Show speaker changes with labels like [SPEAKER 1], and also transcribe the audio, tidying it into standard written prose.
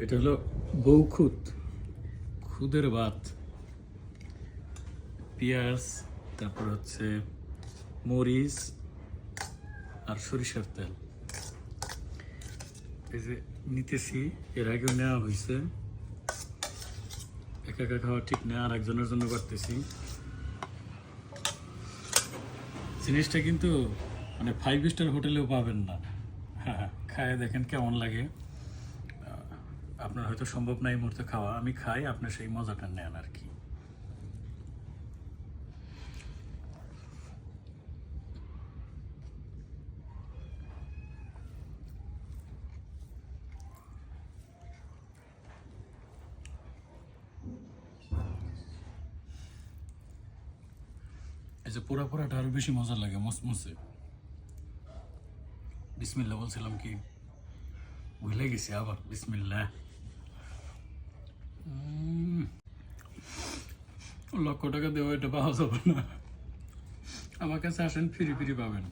[SPEAKER 1] এটা হলো বউখুদ, খুদের ভাত, পেঁয়াজ, তারপর হচ্ছে মরিচ আর সরিষার তেল। এই যে নিতেছি, এর আগেও নেওয়া হয়েছে। একা একা খাওয়া ঠিক না, আর একজনের জন্য করতেছি। জিনিসটা কিন্তু মানে 5 স্টার হোটেলেও পাবেন না। হ্যাঁ, খায় দেখেন কেমন লাগে। আপনার হয়তো সম্ভব না এই মুহূর্তে খাওয়া, আমি খাই, আপনার সেই মজাটা নেন আর কি। এই যে পোড়া পোড়াটা আরো বেশি মজা লাগে, মসমসে। বিসমিল্লাহ বলছিলাম কি, ভুলে গেছি আবার, বিসমিল্লাহ। 1,00,000 টাকা দেওয়া এটা পাওয়া যাবে না। আমার কাছে আসেন, ফিরি ফিরি পাবেন।